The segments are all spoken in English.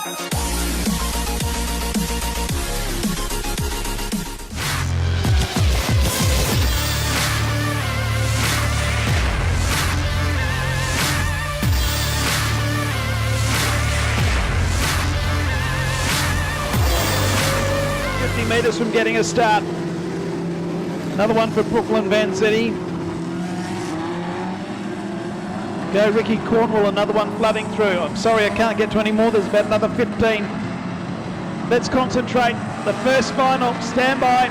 Metres from getting a start. Another one for Brooklyn Van Zeddy. Go Ricky Cornwall, another one flooding through. I'm sorry I can't get to any more, there's about another 15. Let's concentrate. The first final, stand by.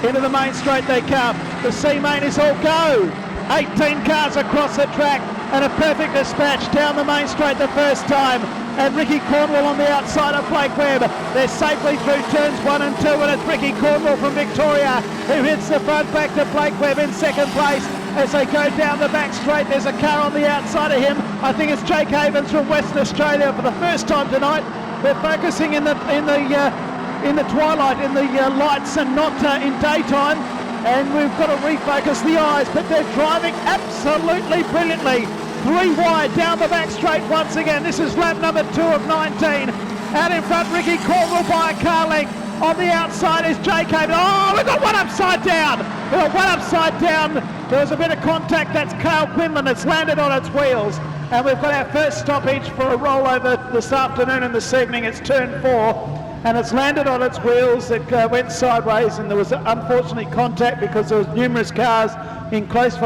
Into the main straight they come. The C main is all go. 18 cars across the track and a perfect dispatch down the main straight the first time. And Ricky Cornwall on the outside of Blake Webb. They're safely through turns 1 and 2, and it's Ricky Cornwall from Victoria who hits the front back to Blake Webb in second place. As they go down the back straight, there's a car on the outside of him. I think it's Jake Havens from Western Australia for the first time tonight. They're focusing in the twilight, in the lights, and not in daytime. And we've got to refocus the eyes, but they're driving absolutely brilliantly. 3 wide down the back straight once again. This is lap number 2 of 19. Out in front, Ricky Cornwall by a car length. On the outside is Jake Havens. Oh, we've got one upside down. We've got one upside down. There was a bit of contact. That's Carl Quinlan. It's landed on its wheels. And we've got our first stoppage for a rollover this afternoon and this evening. It's turn 4. And it's landed on its wheels. It went sideways, and there was unfortunately contact because there was numerous cars in close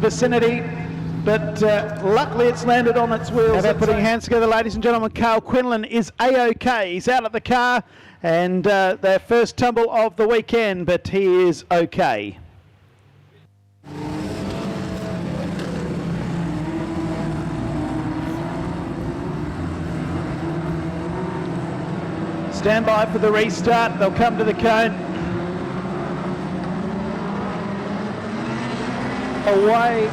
vicinity. But luckily it's landed on its wheels. They're putting hands together, ladies and gentlemen. Carl Quinlan is A-OK. He's out of the car, and their first tumble of the weekend, but he is OK. Stand by for the restart. They'll come to the cone. Away.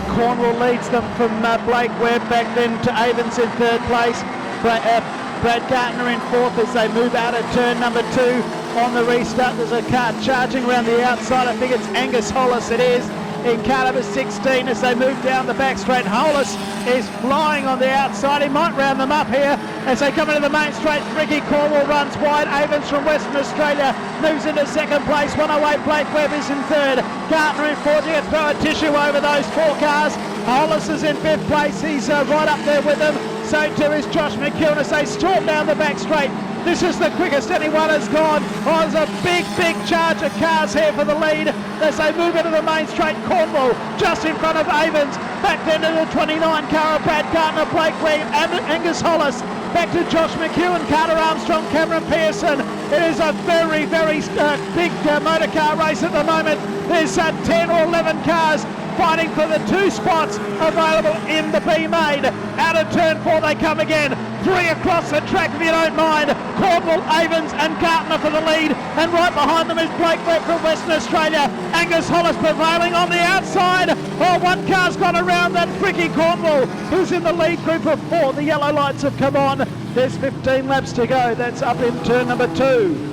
Cornwall leads them from Blake Webb back then to Avens in third place. Brad Gartner in fourth as they move out of turn number 2 on the restart. There's a car charging around the outside. I think it's Angus Hollis, it is, in car number 16 as they move down the back straight. Hollis is flying on the outside. He might round them up here as they come into the main straight. Ricky Cornwall runs wide. Avens from Western Australia moves into second place. One away, Blake Webb is in third. Gartner in fourth. You can throw a tissue over those 4 cars. Hollis is in 5th place. He's right up there with them. So too is Josh McEwen as they storm down the back straight. This is the quickest anyone has gone. Oh, there's a big charge of cars here for the lead as they move into the main straight. Cornwall just in front of Avens. Back then to the 29 car of Brad Gartner, Blake Webb, and Angus Hollis. Back to Josh McEwen, Carter Armstrong, Cameron Pearson. It is a very big motor car race at the moment. There's 10 or 11 cars fighting for the 2 spots available in the B main. Out of turn 4 they come again. 3 across the track if you don't mind. Cornwall, Avens and Gartner for the lead. And right behind them is Blake Webb from Western Australia. Angus Hollis prevailing on the outside. Oh, 1 car's gone around. That's Ricky Cornwall, who's in the lead group of 4. The yellow lights have come on. There's 15 laps to go. That's up in turn number 2.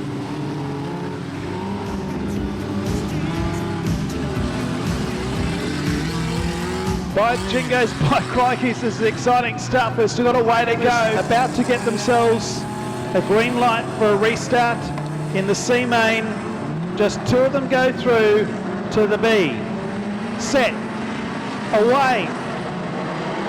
By Jingos, by crikeys, this is exciting stuff. They've still got a way to go. About to get themselves a green light for a restart in the C main. Just 2 of them go through to the B. Set. Away.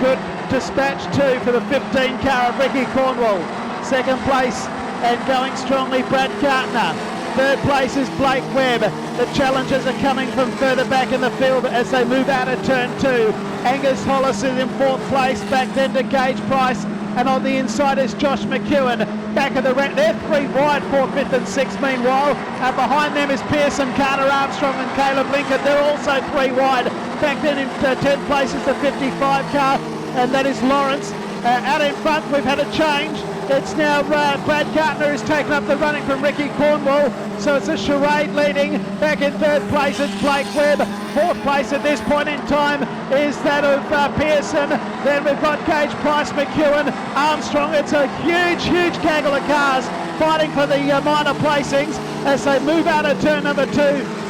Good dispatch too for the 15 car of Ricky Cornwall. Second place and going strongly, Brad Gartner. Third place is Blake Webb. The challengers are coming from further back in the field as they move out of turn 2. Angus Hollis is in 4th place, back then to Gage Price, and on the inside is Josh McEwen. Back of the rank, they're 3 wide, 4th, 5th and 6th meanwhile. And behind them is Pearson, Carter Armstrong and Caleb Lincoln. They're also 3 wide. Back then in 10th place is the 55 car, and that is Lawrence. Out in front, we've had a change. It's now Brad Gartner who's taken up the running from Ricky Cornwall. So it's a charade leading. Back in 3rd place, it's Blake Webb. 4th place at this point in time is that of Pearson. Then we've got Gage Price, McEwen, Armstrong. It's a huge gaggle of cars fighting for the minor placings as they move out of turn number 2.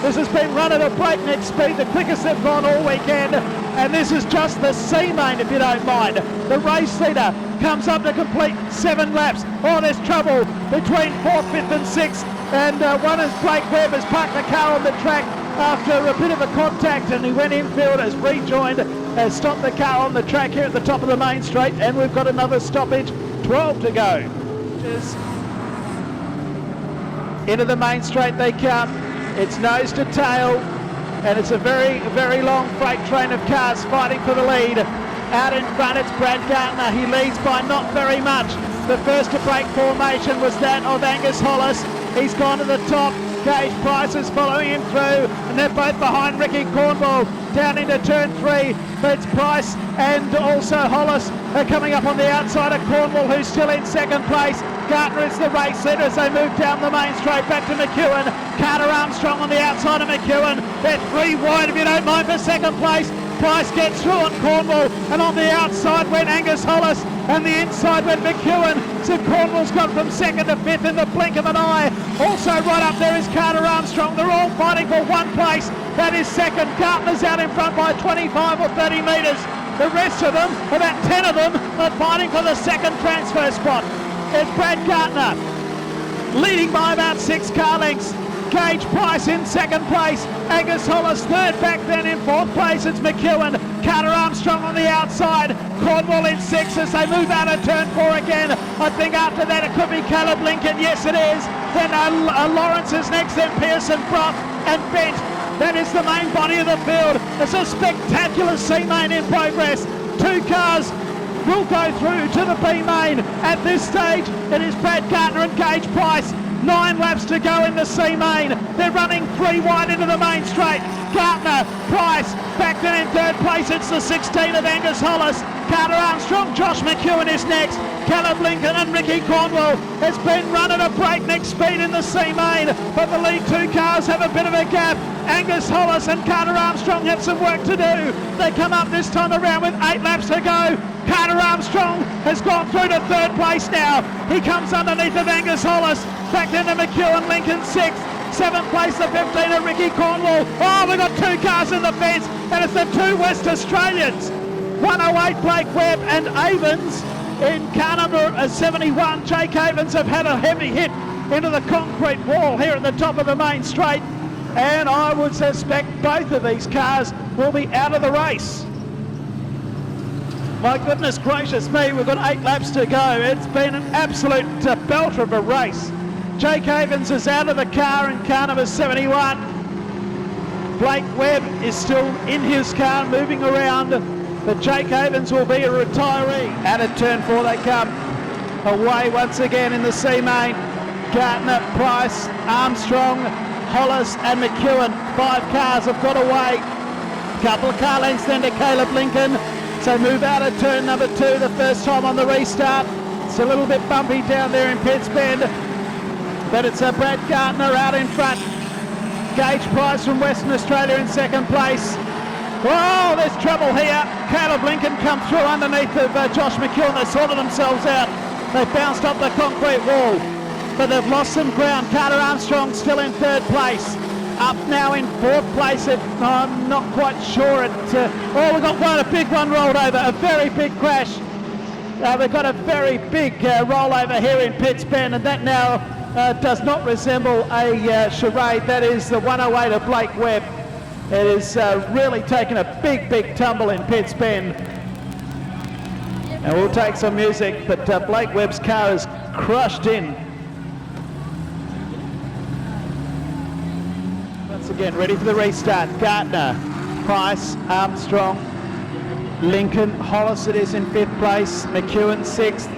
This has been run at a breakneck speed, the quickest they've gone all weekend. and this is just the C main, if you don't mind. The race leader comes up to complete 7 laps. Oh, there's trouble between 4th, 5th and 6th, and one is Blake Webb has parked the car on the track after a bit of a contact, and he went infield, has rejoined, has stopped the car on the track here at the top of the main straight, and we've got another stoppage, 12 to go. Into the main straight they come. It's nose to tail, and it's a very, very long freight train of cars fighting for the lead. Out in front, it's Brad Gardner. He leads by not very much. The first to break formation was that of Angus Hollis. He's gone to the top. Gage Price is following him through, and they're both behind Ricky Cornwall down into turn 3. But Price and also Hollis are coming up on the outside of Cornwall, who's still in second place. Gardner is the race leader as they move down the main straight back to McEwen. Carter Armstrong on the outside of McEwen. They're 3 wide, if you don't mind, for second place. Price gets through on Cornwall, and on the outside went Angus Hollis, and the inside went McEwen. So Cornwall's gone from 2nd to 5th in the blink of an eye. Also right up there is Carter Armstrong. They're all fighting for one place. That is second. Gardner's out in front by 25 or 30 metres. The rest of them, about 10 of them, are fighting for the second transfer spot. It's Brad Gardner leading by about 6 car lengths. Gage Price in second place. Angus Hollis third. Back then in 4th place it's McEwen. Carter Armstrong on the outside. Cornwall in 6th as they move out of turn 4 again. I think after that it could be Caleb Lincoln. Yes it is. Then Lawrence is next. Then Pearson, Brock and Bent. That is the main body of the field. It's a spectacular C main in progress. 2 cars will go through to the B main. At this stage it is Brad Gardner and Gage Price. 9 laps to go in the C main. They're running 3 wide into the main straight. Gardner, Price, back then in 3rd place. It's the 16 of Angus Hollis. Carter Armstrong, Josh McEwen is next. Caleb Lincoln and Ricky Cornwall. It's been run at a breakneck speed in the C main, but the lead 2 cars have a bit of a gap. Angus Hollis and Carter Armstrong have some work to do. They come up this time around with 8 laps to go. Carter Armstrong has gone through to 3rd place now. He comes underneath of Angus Hollis. Back then to McEwen, Lincoln 6th. 7th place, the 15 of Ricky Cornwall. Oh, we've got 2 cars in the fence, and it's the 2 West Australians. 108 Blake Webb and Avens in car number 71. Jake Avens have had a heavy hit into the concrete wall here at the top of the main straight, and I would suspect both of these cars will be out of the race. My goodness gracious me, we've got 8 laps to go. It's been an absolute belter of a race. Jake Avens is out of the car in car number 71. Blake Webb is still in his car moving around, but Jake Avens will be a retiree. Out of turn 4 they come. Away once again in the C main. Gardner, Price, Armstrong, Hollis and McEwen. 5 cars have got away. Couple of car lengths then to Caleb Lincoln. So move out of turn number 2 the first time on the restart. It's a little bit bumpy down there in Pitts Bend, but it's Brad Gardner out in front. Gage Price from Western Australia in second place. Oh, there's trouble here. Caleb Lincoln come through underneath of Josh McEwen. They sorted themselves out. They bounced up the concrete wall, but they've lost some ground. Carter Armstrong still in 3rd place. Up now in 4th place. I'm not quite sure. Oh, we've got a big one rolled over. A very big crash. We've got a very big rollover here in Pitts Bend, and that now does not resemble a charade. That is the 108 of Blake Webb. It is really taken a big tumble in Pitts Bend. And we'll take some music, but Blake Webb's car is crushed in. Once again, ready for the restart. Gardner, Price, Armstrong, Lincoln, Hollis it is in 5th place, McEwen 6th.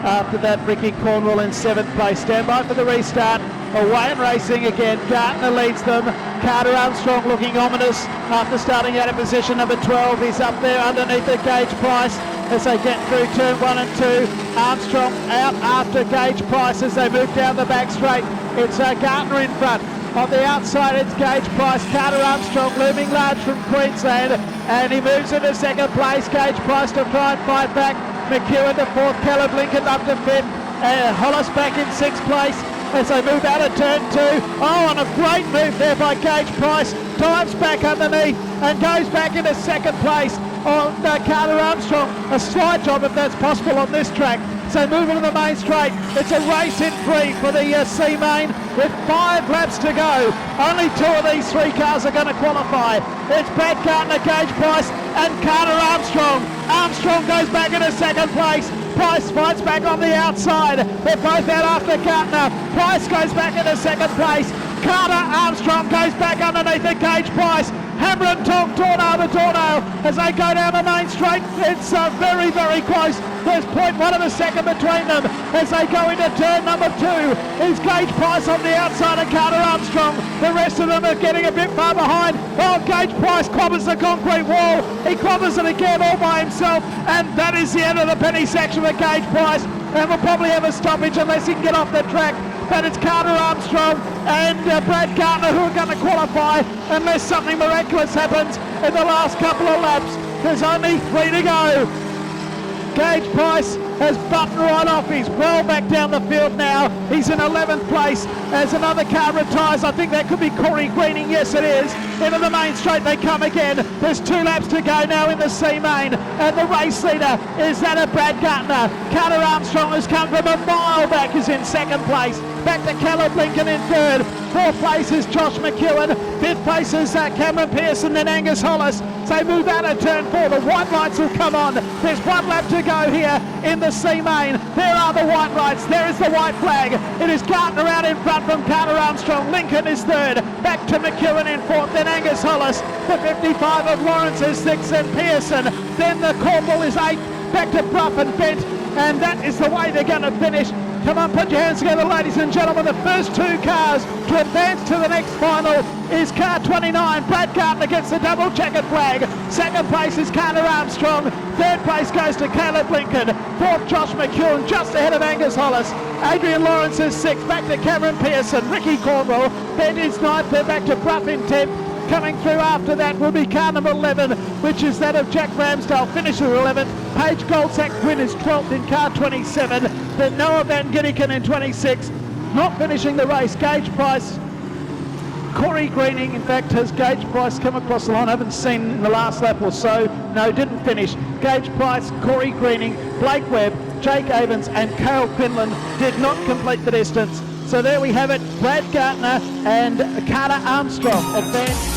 After that, Ricky Cornwall in 7th place. Stand by for the restart. Away and racing again. Gardner leads them. Carter Armstrong looking ominous after starting out of position number 12. He's up there underneath the Gage Price as they get through turn 1 and 2. Armstrong out after Gage Price as they move down the back straight. It's Gardner in front. On the outside, it's Gage Price. Carter Armstrong looming large from Queensland, and he moves into 2nd place. Gage Price to try and fight back. McEwen to 4th, Caleb Lincoln up to 5th, Hollis back in 6th place as they move out of turn 2. Oh, and a great move there by Gage Price. Dives back underneath and goes back into second place on Carter Armstrong. A slight job, if that's possible, on this track. So moving to the main straight, it's a race in 3 for the C main with 5 laps to go. Only 2 of these 3 cars are going to qualify. It's Brad Gardner, Gage Price and Carter Armstrong. Armstrong goes back into second place. Price fights back on the outside. They're both out after Gardner. Price goes back into second place. Carter Armstrong goes back underneath the Gage Price. Hammer and Tong, tornado to tornado as they go down the main straight. It's very, very close. There's 0.1 of a second between them as they go into turn number 2. Is Gage Price on the outside of Carter Armstrong. The rest of them are getting a bit far behind. Oh, Gage Price clobbers the concrete wall. He clobbers it again all by himself, and that is the end of the penny section with Gage Price. And we'll probably have a stoppage unless he can get off the track. But it's Carter Armstrong and Brad Gardner who are going to qualify unless something miraculous happens in the last couple of laps. There's only 3 to go. Gage Price has buttoned right off. He's well back down the field now. He's in 11th place as another car retires. I think that could be Corey Greening. Yes, it is. Into the main straight they come again. There's 2 laps to go now in the C main. And the race leader is that of Brad Gardner. Carter Armstrong has come from a mile back, is in second place. Back to Caleb Lincoln in third. 4th place is Josh McEwen. 5th place is Cameron Pearson, then Angus Hollis. So they move out of turn 4. The white lights will come on. There's 1 lap to go here in the C main. There are the white lights. There is the white flag. It is Gardner out in front from Carter Armstrong. Lincoln is third. Back to McEwen in 4th. Then Angus Hollis. The 55 of Lawrence is 6th, and Pearson. Then the Cornwall is 8th. Back to Bruff and Bent. And that is the way they're going to finish. Come on, put your hands together, ladies and gentlemen. The first 2 cars to advance to the next final is car 29. Brad Gardner gets the double checkered flag. Second place is Carter Armstrong. Third place goes to Caleb Lincoln. 4th, Josh McEwen, just ahead of Angus Hollis. Adrian Lawrence is 6th. Back to Cameron Pearson. Ricky Cornwall. Bent is 9th. They're back to Bruff in 10th. Coming through after that will be car number 11, which is that of Jack Ramsdale, finisher 11th. Paige Goldsack Quinn is 12th in car 27. Then Noah Van Ginneken in 26. Not finishing the race, Gage Price. Corey Greening, in fact, has Gage Price come across the line? I haven't seen in the last lap or so. No, didn't finish. Gage Price, Corey Greening, Blake Webb, Jake Evans and Cale Quinlan did not complete the distance. So there we have it, Brad Gardner and Carter Armstrong advanced